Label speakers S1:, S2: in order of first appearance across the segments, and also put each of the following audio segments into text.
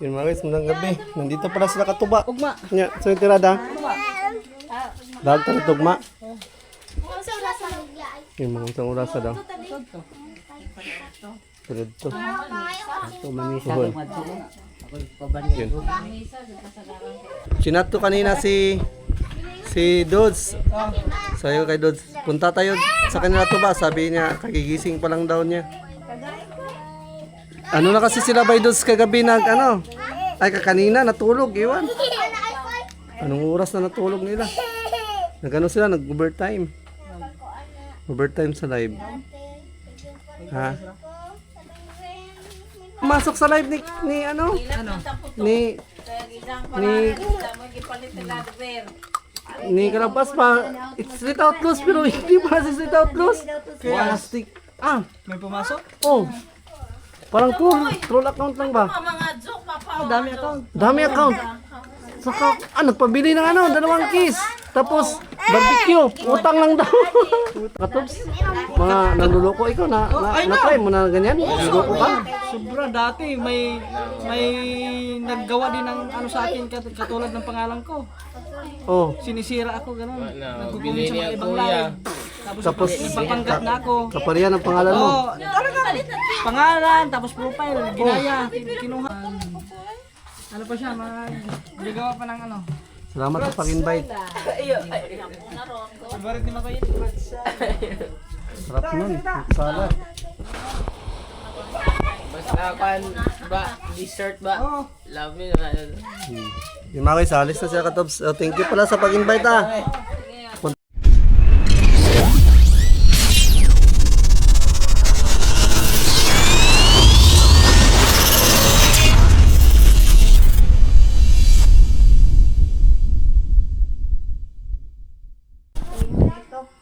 S1: Yun mga guys, magandang gabi. Nandito pala sila katuba.
S2: Ugma.
S1: Nya, so yung tirada. Dahil tayo tugma. Yun mga isang orasa daw. Tulad to. Ito manisa. Yun. Chinat to kanina si Dods. Sayo kay Dods, punta tayo sa kanila to ba? Sabi niya, kagigising pa lang daw niya. Ano na kasi sila by Dods kagabi nag ano? Ay kanina natulog, iwan. Anong oras na natulog nila? Nagano sila, nag-overtime. Overtime sa live. Ha? Masok sa live ni ano? Ni Kalabas pa. It's straight out loss pero hindi pa si straight out loss. Plastic. Ah,
S2: May pumasok?
S1: oh. Parang troll account lang ba?
S2: Dami account.
S1: Dami account. Saka, nagpabili ng ano, 2 keys. Tapos, barbecue. Utang lang daw. Katops, mga nanluloko ikaw na-try mo na ganyan? Nanluloko ka?
S2: Sobra dati may naggawa din ng ano sa akin katulad ng pangalan ko.
S1: Oh.
S2: Sinisira ako gano'n. Nagkukumin sa mga ibang live.
S1: Tapos,
S2: Nagpapanggap na ako.
S1: kaparihan ang pangalan mo.
S2: Oo, talaga. Pangalan, tapos profile, ginaya, kinuha. Ano pa siya, gagawa pa ng ano.
S1: Salamat sa pag-invite.
S2: Favorite ni Makoy.
S1: Sarap nun. Salad.
S3: Basta kan ba dessert ba? Love you na.
S1: Yung mga guys, alis na siya Katops. Thank you pala sa pag-invite ah.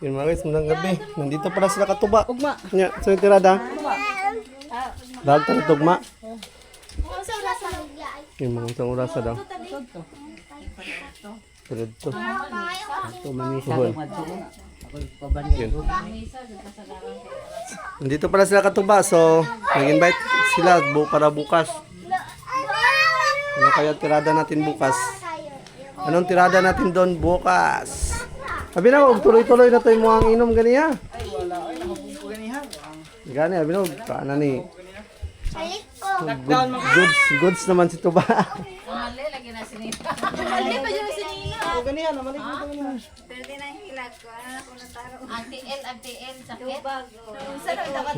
S1: Yun mga guys, magandang gabi. Nandito pala sila katuba.
S2: Ugma.
S1: Nya, so yung tirada. Dahil tayo tugma. Yung mga isang orasa daw. Tulad to. Ito manisa. Yun. Nandito pala sila katuba. So, nag-invite sila para bukas. Ano kaya tirada natin bukas? Anong tirada natin doon bukas? Sabi na, tuloy-tuloy na tayo mo ang inom ganiya.
S2: Ay, wala. Ay, nakapupo ganihan.
S1: Gani, sabi na, kaana ni.
S2: Lockdown mga.
S1: Goods naman si Tuba.
S4: Mali, lagi na sinita. Mali pa dyan sinita.
S2: O ganihan, namalik mo ganihan.
S4: Pwede na hilag ko. Ano ko nataro? Anti-L, sakit.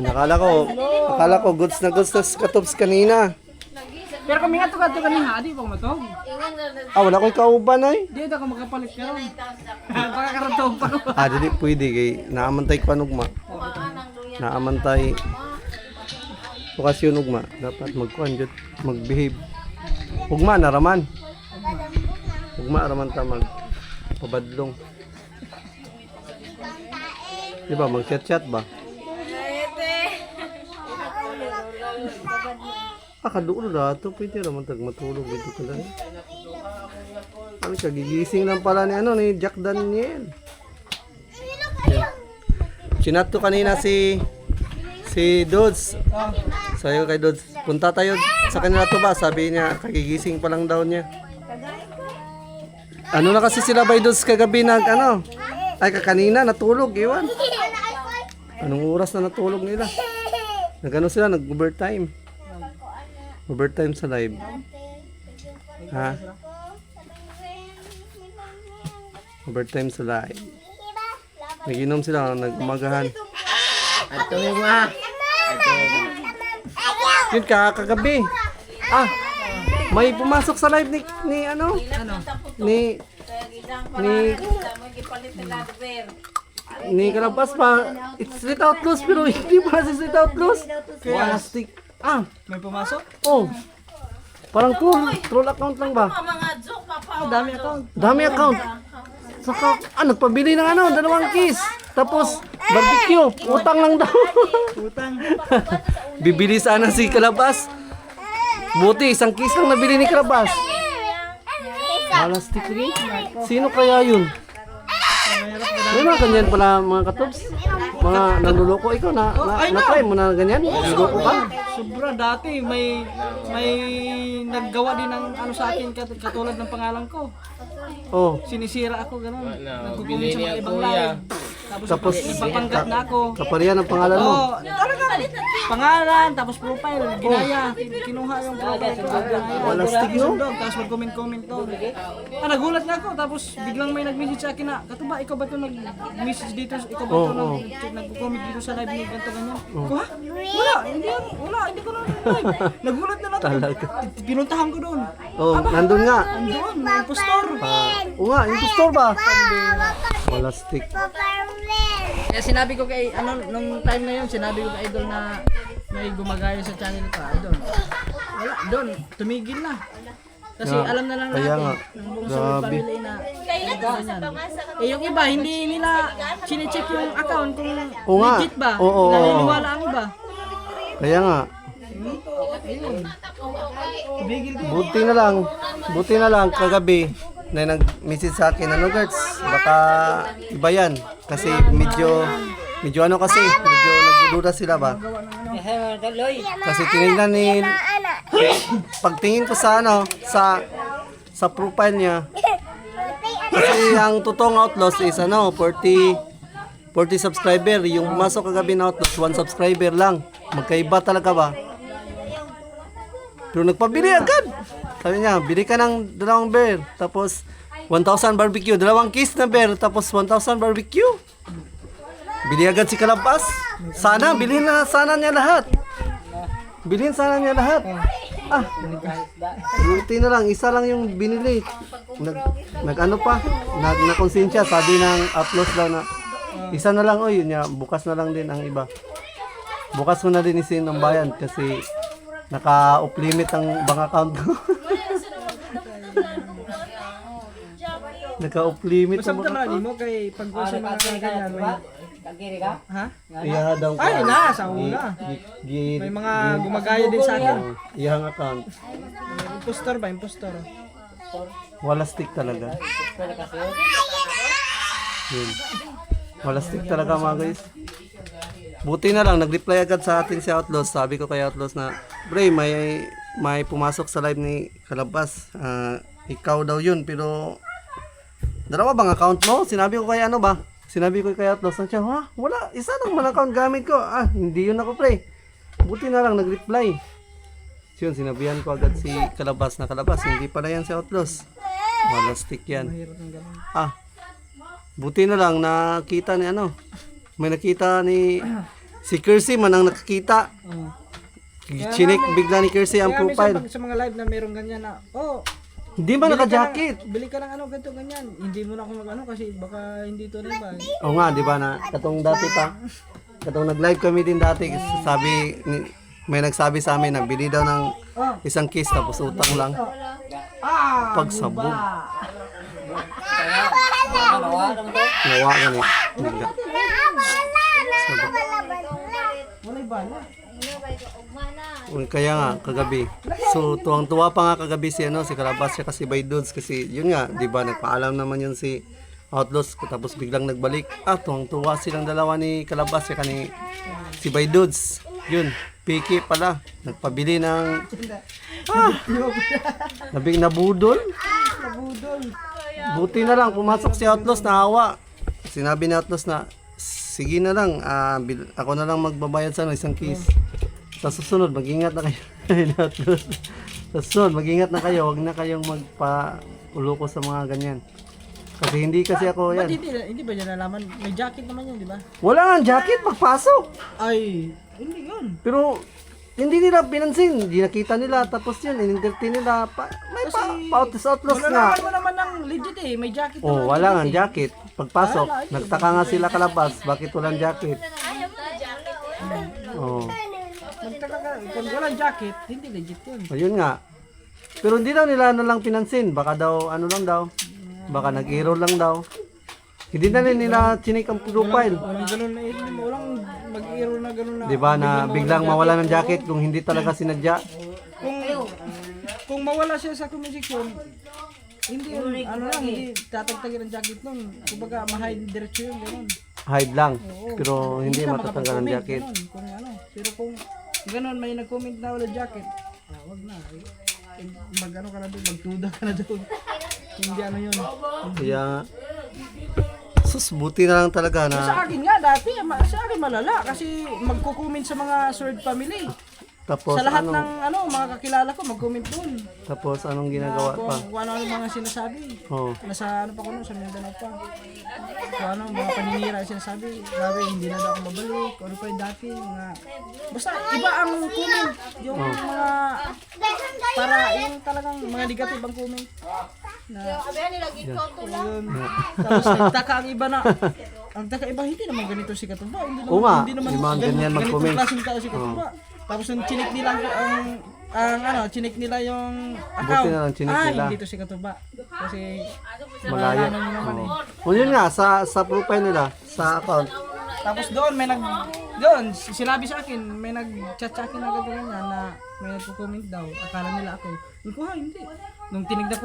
S1: Akala ko goods na Katops kanina.
S2: Pero kung mingat ka ito ganihan, di pa matog.
S1: Wala ko ikauban ay.
S2: Di ito ka makapalit ka ron. Baka karatog pa ko.
S1: Dili pwede kay naamantay panugma. Naamantay okasyon ugma. Dapat magkuhan jud, mag-behave. Ugma naraman. Ugma raman ta magpabadlong. Di ba mag-chat ba? Kadulo na ito. Pwede naman matulog dito ka lang. Ano, kagigising lang pala ni Jack Daniel. Chinat to kanina si Dods. Sayo kay Dods, punta tayo sa kanila to ba? Sabi niya, kagigising pa lang daw niya. Ano na kasi sila by Dods kagabi nag ano? Ay kanina natulog, iwan. Anong oras na natulog nila? Nagano sila, nag-overtime. Overtime sa live. Ha? Overtime sa live. Nag-inom sila, nag-umagahan.
S3: Ato yung ma.
S1: Yun kagabi. May pumasok sa live ni ano? Ni Kalabas pa. It's straight out loss pero hindi pa si straight out loss. Plastic.
S2: May pumasok?
S1: Oh. Parang troll account lang ba?
S2: Dami account.
S1: Dami account. Saka, nagpabili ng ano, 2 keys. Tapos, barbecue. Utang lang daw.
S2: Utang.
S1: Bibili sana si Kalabas. Buti, 1 keys lang nabili ni Kalabas. Plastic rin? Sino kaya yun? May mga ganyan pala mga Katops. Mga nanluloko. Ikaw na-try mo na ganyan? Nanluloko ka?
S2: Sobra dati may naggawa din ng ano sa akin katulad ng pangalan ko.
S1: Oh.
S2: Sinisira ako ganun. Nagko-comment
S3: bili
S2: sa mga
S3: niya,
S2: ibang
S3: kuya.
S2: live. Tapos ipapanggap na ako.
S1: Kaparihan ang pangalan mo.
S2: Oo, talaga. Pangalan, tapos profile, ginaya. Kinuha yung profile ko.
S1: Walang stick, no?
S2: Sundog, tapos mag-comment doon. Nagulat nga ako, tapos biglang may nag-message sa akin na, Katuba, ikaw ba ito nag-message dito? Ikaw ba ito nag-comment dito sa live ni ganito ganyan? Ko, ha? Wala, hindi ko na live. Nagulat na lang.
S1: Talaga.
S2: Pinuntahan ko doon.
S1: Oh, nandun nga.
S2: Doon, may impostor.
S1: Oo nga, impostor ba? Wala stick.
S2: Kaya sinabi ko kay, nung time na yun, sinabi ko kay Idol na may gumagaya sa channel ko, Idol. Wala, doon, tumigil na. Kasi
S1: Yeah.
S2: alam na lang
S1: Kaya
S2: natin,
S1: nga.
S2: ng buong
S1: Grabe.
S2: Solid family na ganyan. Yung iba, hindi nila chine-check yung account kung
S1: Oo nga.
S2: legit ba,
S1: Oo.
S2: naniniwala ang iba.
S1: Kaya nga. Buti na lang kagabi na nag-message sa akin, ano Gertz, baka iba yan. Kasi medyo nagdududa sila ba? Kasi tinignan ni, pagtingin ko sa sa profile niya, kasi ang totoong Outlaws is 40 subscriber. Yung pumasok kagabi na Outlaws, 1 subscriber lang. Magkaiba talaga ba? Pero nagpabili agad. Sabi niya, bili ka ng 2 beer, tapos 1,000 barbecue, 2 case na beer, tapos 1,000 barbecue. Bili agad si Kalabas. Bilhin niya lahat. Buti na lang, isa lang yung binili. Nakonsensya, sabi ng Outlaws daw na, isa na lang, yun niya, bukas na lang din ang iba. Bukas ko na din isin ng bayan kasi naka-off limit ang bank account ko. Naka-off limit ang
S2: Masabta
S1: bank
S2: na
S1: account.
S2: mo kay pag-usa mga ganyan. Ha?
S1: Iyaha daw ko.
S2: Ay, sa una. May mga gumagaya din sa akin.
S1: Iyahang account.
S2: Impostor.
S1: Wala stick talaga. Yun. Wala stick talaga mga guys. Buti na lang, nag-reply agad sa atin si Outlaws. Sabi ko kay Outlaws na, Bre, may pumasok sa live ni Kalabas. Ikaw daw yun, pero dalawa bang account mo? Sinabi ko kay Outlaws. Siya, ha? Wala, isa lang man account gamit ko. Hindi yun ako, pre. Buti na lang, nag-reply. So yun, sinabihan ko agad si Kalabas na Kalabas. Hindi pala yan si Outlaws. Wala stick yan. Buti na lang, nakita ni may nakita ni si Kersey man ang nakakita. Chinik bigla ni Kersey ang profile.
S2: Sa mga live na merong ganyan na,
S1: Hindi ba naka-jacket?
S2: bili ka ng ganito ganyan. Hindi mo na ako kasi baka hindi to rin ba.
S1: Oo nga, di ba na katong dati pa. Katong nag-live kami din dati, may nagsabi sa amin na bili daw ng isang case tapos utang lang. Pagsabog. Nawa gani. Kaya nga kagabi. So tuwang-tuwa pa nga kagabi si Kalabas siya kasi by dudes kasi yun nga, 'di ba, nagpaalam naman yun si Outlaws tapos biglang nagbalik. Tuwang-tuwa silang dalawa ni Kalabas siya kani si by dudes. Yun, piki pala. Nagpabili ng nabing nabudol. Buti na lang pumasok si Outlaws na hawa. Sinabi ni Outlaws na sige na lang, ako na lang magbabayad sa isang case. Sa susunod, mag-ingat na kayo. Sa susunod, mag-ingat na kayo. Huwag na kayong magpa-ulo ko sa mga ganyan. Kasi hindi kasi ako yan.
S2: Hindi ba niya nalaman? May jacket naman yun, di ba?
S1: Wala nga jacket, magpasok.
S2: Ay, hindi yun.
S1: Pero hindi nila pinansin. Hindi nakita nila. Tapos yun, in-entertain nila. May pa-Outlaws nga.
S2: Wala naman ng legit may jacket
S1: Oh,
S2: naman.
S1: wala nga jacket. Pagpasok, nagtaka nga sila Kalabas. Bakit walang jacket? Oh.
S2: Magtaka ka, kung walang jacket, hindi legit yun.
S1: Ayun nga. Pero hindi daw nila lang pinansin. Baka daw, baka nag-error lang daw. Hindi na rin nila chinik ang profile.
S2: Walang ganun na walang mag-error na ganun na.
S1: Diba na biglang mawala ng jacket kung hindi talaga sinadya.
S2: Kung mawala siya sa comment section, hindi hindi tatagtagin ang jacket nun. Kumbaga ma-hide diretso yun, ganun.
S1: Hide lang. Pero hindi
S2: na
S1: matatanggal ang
S2: makapag-comment,
S1: jacket.
S2: ganun, pero kung ganun may nag-comment na wala jacket, wag na. mag-ano ka na doon, magtuda ka na doon. Hindi ano yun.
S1: Kaya, sus, buti na lang talaga
S2: Sa
S1: na.
S2: akin nga dati, sa akin malala kasi magko-comment sa mga third family.
S1: Tapos
S2: Sa lahat
S1: ano,
S2: ng mga kakilala ko, mag-comment doon.
S1: tapos anong ginagawa pa?
S2: Kung ano mga sinasabi.
S1: Oh,
S2: Nasa ano pa ko nun, sa Mindanao pa. Kung ano, mga paninira yung sinasabi. Grabe, hindi na daw ako mabalik. Kung ano pa yung dati, mga... Basta, iba ang comment. Yung mga... Para, yung talagang mga negative ang comment. Na, yun. Tapos nagtaka ang iba na... Ang taka iba, hindi naman ganito si Katuba. Hindi naman,
S1: Oo nga,
S2: hindi naman
S1: yung mga ganyan mag-comment.
S2: ganitong klaseng tao si Katuba. Tapos nung chinik nila chinik nila yung account.
S1: Buti na lang chinik nila.
S2: Hindi to si Katuba. Kasi
S1: malaya.
S2: ano naman eh.
S1: Oh. Yun nga, sa profile nila, sa account.
S2: Tapos doon sinabi sa akin, may nag-chat sa akin agad ganyan na may nagko-comment daw. Akala nila ako. Hindi. Nung tinignan ko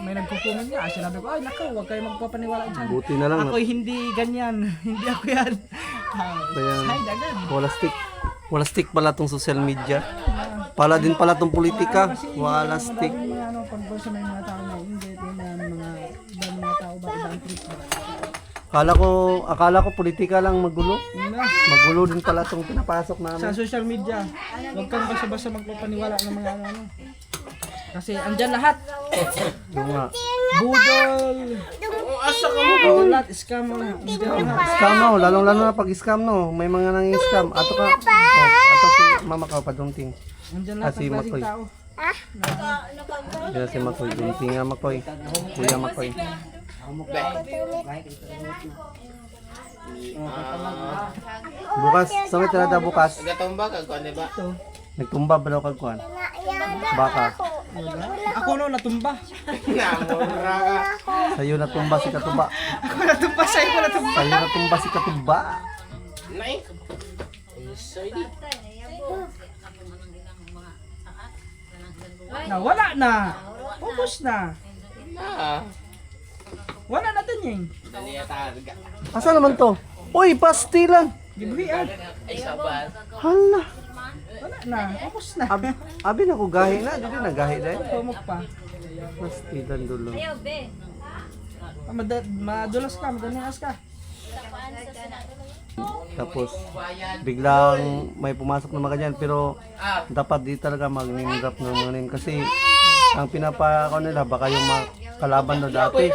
S2: may nagko-comment nga. Sinabi ko, ay nako, huwag kayo magpapaniwala dyan.
S1: Buti na lang.
S2: Ako'y hindi ganyan. Hindi ako yan.
S1: Kaya,
S2: Hide agad.
S1: wala stick pala tong social media. Pala din pala tong politika. Wala stick.
S2: Mga pag sa may mga tao na hindi, yung ibang mga tao ba, ibang trip ba.
S1: Akala ko politika lang magulo.
S2: Yun na.
S1: Magulo din pala tong pinapasok
S2: Sa
S1: namin.
S2: social media, huwag kang basta-basta magpapaniwala ng mga ano. Kasi andyan lahat.
S1: Yung nga.
S2: Budol.
S3: Asa ka mo?
S2: Budol lahat, scam mo lahat.
S1: Scam no, lalong-lalo na pag scam no. May mga nanging scam. Ato ka. Ato si mama ka padungting.
S2: Andyan lahat
S1: Si
S2: ng klaseng
S1: Makoy.
S2: tao.
S1: Yan si Makoy. Dunting nga Makoy. Kuya Makoy. Bukas, sa may tirada bukas.
S3: Gatomba ka ko, di ba?
S1: Nagtumba ba daw kagkuhan? Baka.
S2: Ako no, natumba.
S3: Namura ka.
S1: Sa'yo natumba si Katuba.
S2: Ako natumba sa'yo, ko natumba.
S1: Sa'yo natumba si Katuba.
S3: Nay. Sorry.
S2: Wala na. Ubus na.
S3: Ah.
S2: Wala na din yun.
S3: Dali targa.
S1: Asa naman to? Uy, pastilan.
S2: Gibuhian.
S3: Ay sabat.
S1: Hala.
S2: Wala na. Ubus na.
S1: Abi na ko gahi na. Dili na gahi dahil.
S2: Tumok pa.
S1: Pastilan dulo.
S2: Madulas ka, madalas ka.
S1: Tapos, biglang may pumasok na mga ganyan. Pero, dapat di talaga mag-name drop ng mga name. Kasi, ang pinapakaw nila, baka yung mga kalaban na dati.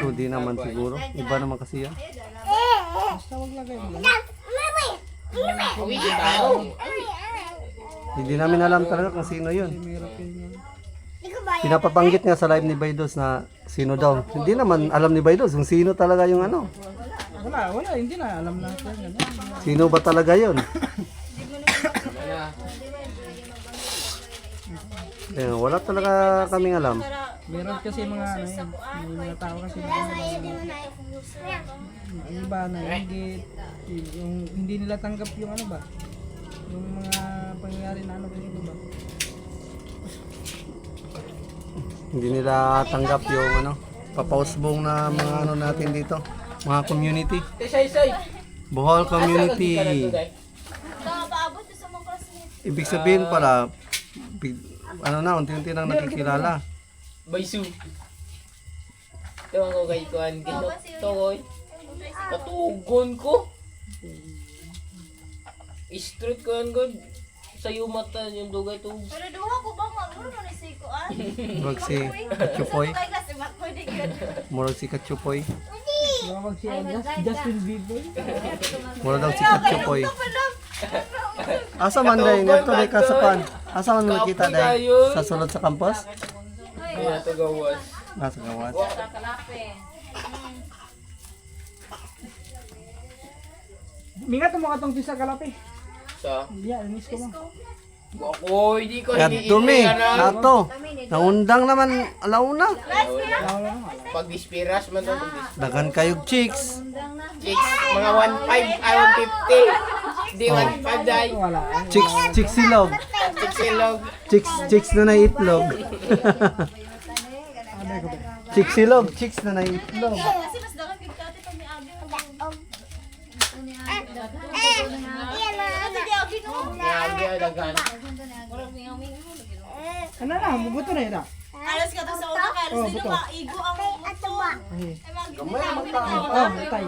S1: So, di naman siguro. Iba naman kasi yan.
S2: Basta wag lang kayo.
S3: Uwi tayo.
S1: Hindi namin alam talaga kung sino yun.
S2: Mahirap yun yan.
S1: Pinapabanggit nga sa live ni Baydos na sino daw. Hindi naman alam ni Baydos kung sino talaga yung ano.
S2: Wala, hindi na. Alam natin. Ano.
S1: Sino ba talaga yun? Eh, wala talaga kaming alam.
S2: Meron kasi mga ano yan. May mga tao kasi na yung iba na higit. Yung hindi nila tanggap yung ano ba. Yung mga pangyayari na ano ganito ba.
S1: Hindi nila tanggap yung ano, papausbong na mga ano natin dito. Mga community.
S3: Say.
S1: Bohol community. Ibig sabihin pala, ano na, unti-unti nang nakikilala.
S3: Baysu. Tawag ko kay Kuan. Toy. Katugon ko. Street Kuan ko. Sayo mata yung dugay to.
S4: Pero duha ko ba maguro ni Sikuan?
S1: Murag si Kachupoy.
S4: Kay kasi makoy di gyud.
S1: Murag si Kachupoy.
S2: Yung siya Justin Bieber.
S1: Murag daw si Kachupoy. Asa man dahil nito dahil ka sa pan? Asa man nakita dahil sa sulod sa campus?
S3: Ay, ato gawas.
S1: Nasa gawas.
S2: Mingat mo katong tisa kalapi.
S3: Sa.
S2: Diya, miss ko mo.
S3: Ako, hindi ko
S1: Kaya dumi, ato. Nangundang naman alauna.
S3: Pag dispiras man to.
S1: Dagan kayog chicks.
S3: Chicks, mga 1.5, 1.50. Di 1.5 dahil.
S2: Wala.
S1: Chicks silog.
S3: Chicks silog.
S1: Chicks na naitlog. Chicks na naitlog.
S4: Kasi mas dagan gid kate pag ni Abi. Kasi di Abi no.
S3: Yan, di dagan.
S4: Murag mingaw-mingaw lagi no.
S2: Ano na, bubuto na yun.
S4: Alas ka to sa una ka, alas
S2: Oh,
S4: dito
S2: buto.
S4: maigo ang buto.
S1: Gamay na magtao.
S2: Oh, tay.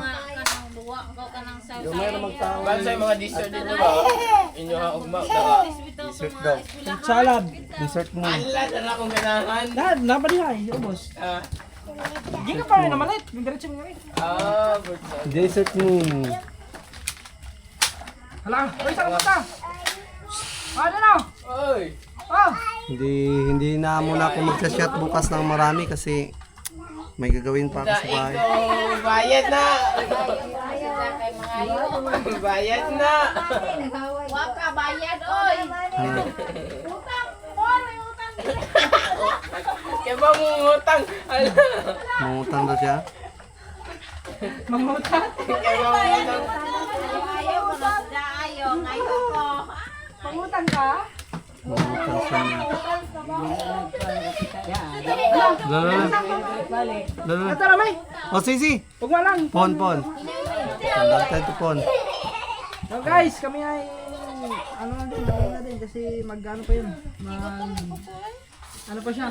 S4: Duwa ko ka ng sa
S1: Gamay na magtao.
S3: Basta yung mga dessert dito ba? Inyo ha, ugma.
S1: Dessert daw.
S2: Salad.
S1: Dessert mo.
S3: Ala, dala kong ganahan.
S2: Lahat, napadihay. Ubos.
S3: Ah,
S2: Hindi ka pa rin na malit. Yung diretso mo rin.
S3: bird salad.
S1: Dessert mo.
S2: Hala, oy, saan ka? Ano na?
S3: Oy!
S2: Oh!
S1: Hindi na muna ako magsa-shot bukas ng marami kasi may gagawin pa ako sa
S3: Daig
S1: bahay.
S3: ko, bayad na! Bayad na!
S4: Waka bayad oy.
S1: Ano?
S4: Utang, more may utang.
S3: Kaya ba mungutang? Ala!
S1: Mangutang daw siya.
S2: Mamuta.
S3: Kaya ba mungutang?
S4: Ayaw mo na ayaw ngayon ko.
S2: Pangutang ka?
S1: Mangutang siya. Lalo.
S2: Ito na, may.
S1: Oh, Sisi.
S2: Huwag mo lang.
S1: Pon. Sandal tayo to pon.
S2: So guys, kami ay ano na din, ano na din kasi mag-ano pa yun. Ano pa siya,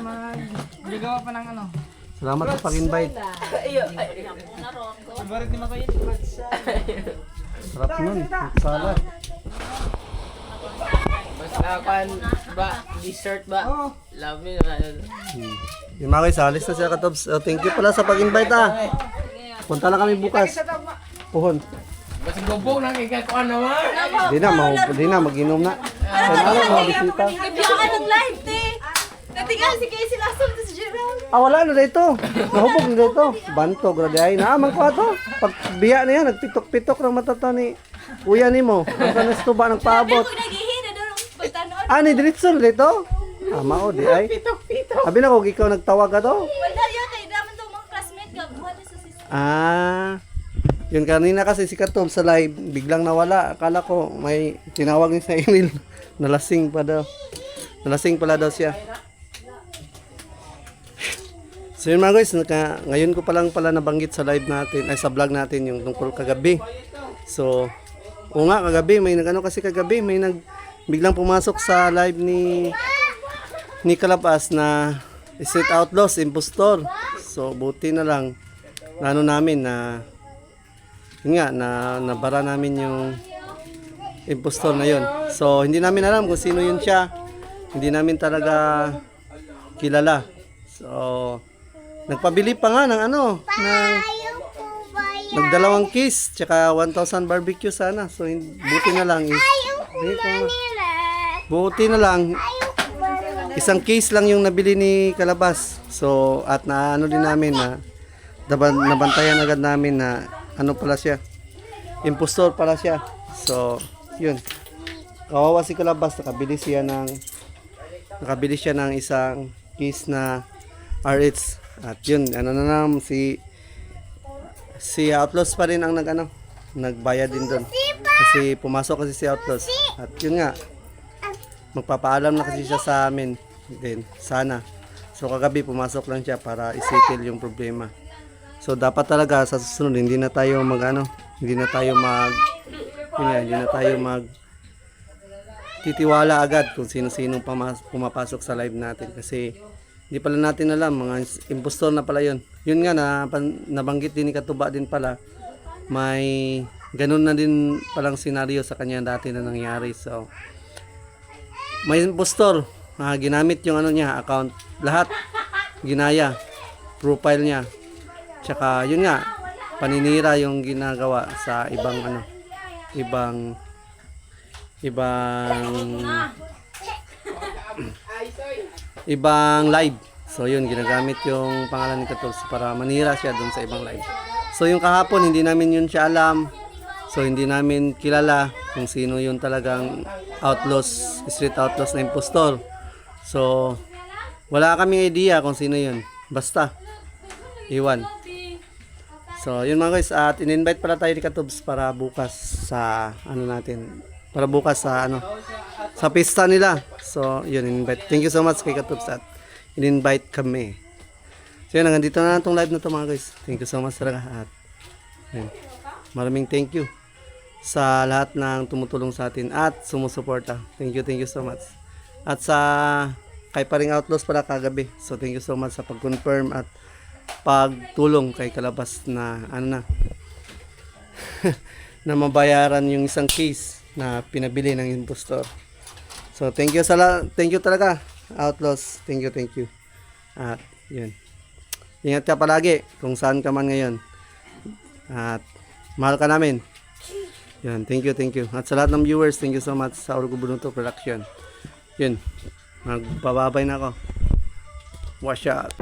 S2: gagawa pa ng ano.
S1: Salamat sa pag-invite.
S2: Favorite ni Makoy.
S1: Sarap nun. Salad.
S3: Basta kan ba? Dessert ba?
S2: Oh,
S3: Love you.
S1: Yung mga guys, alis na siya katobs. Oh, thank you pala sa pag-invite Punta lang kami bukas.
S2: sa tagma.
S1: Puhon.
S3: Basta gubong lang ikaw ko naman.
S1: Di na, mag-inom na. Ano, mga bisita.
S4: Nagbiyakan ng live te. Natingal si Casey Lasson to si Gerald.
S1: Wala na dito. Nahubog na dito. Bantog na di ay. Naaman ko ato. Pag biya na yan, nagpitok-pitok ng matata ni kuya ni mo. Ang kanas ba nagpaabot.
S4: Kung naghihina doon pagtanood.
S1: Ni diretso na dito. Mao di ay.
S3: Pitok-pitok.
S1: Sabi na ko, ikaw nagtawag ka to.
S4: Wala yun kay daman to mga classmate ka. Buhat sa sister.
S1: Yun kanina kasi si Katob sa live, biglang nawala. Akala ko may tinawag niya sa email. Nalasing pa daw. Nalasing pala daw siya. So yun mga guys, ngayon ko pa lang pala nabanggit sa live natin, ay sa vlog natin yung tungkol kagabi. So, o nga kagabi, may nagano kasi kagabi, may biglang pumasok sa live ni Kalabas na Street Outlaws, Impostor. So, buti na lang na ano namin na yun nga, nabara namin yung impostor na yun. So, hindi namin alam kung sino yun siya. Hindi namin talaga kilala. So, nagpabili pa nga ng ano, ng nagdalawang case, tsaka 1,000 barbecue sana. So, buti na lang. Buti na lang. Isang case lang yung nabili ni Kalabas. So, at na ano din namin na nabantayan agad namin na ano pala siya, impostor pala siya. So, yun. Kawawa si Kalabas, nakabili siya ng isang case na RH. At yun, ano na naman, si Outlaws pa rin ang nagbayad din doon. Kasi pumasok kasi si Outlaws. At yun nga, magpapaalam na kasi siya sa amin din, sana. So kagabi pumasok lang siya para isettle yung problema. So dapat talaga sa susunod hindi na tayo titiwala agad kung sino-sino pumapasok sa live natin kasi hindi pala natin alam, mga impostor na pala yun. Yun nga nabanggit din ni Katuba din pala, may ganun na din palang senaryo sa kanya dati na nangyari. So may impostor, ginamit yung account, lahat ginaya, profile niya. Tsaka yun nga, paninira yung ginagawa sa ibang live. So yun, ginagamit yung pangalan ni Katob para manira siya dun sa ibang live. So yung kahapon, hindi namin yun siya alam. So hindi namin kilala kung sino yung talagang outlaws, street outlaws na impostor. So wala kaming idea kung sino yun. Basta iwan. So yun mga guys, at in-invite pala tayo ni Katobs para bukas sa sa pista nila. So yun, in-invite. Thank you so much kay Katobs at in-invite kami. So yun, nandito na itong live na to mga guys. Thank you so much talaga at yun, maraming thank you sa lahat ng tumutulong sa atin at sumusuporta. Thank you so much. At sa kay paring Outlaws pala kagabi. So thank you so much sa pag-confirm at pagtulong kay Kalabas na ano na na mabayaran yung isang case na pinabili ng impostor. So thank you thank you talaga Outlaws. Thank you. At yun. Ingat ka palagi kung saan ka man ngayon. At mahal ka namin. Yun, thank you. At sa lahat ng viewers, thank you so much sa Orgo Bunuto Production. Yun, magpababay na ako. Wash out.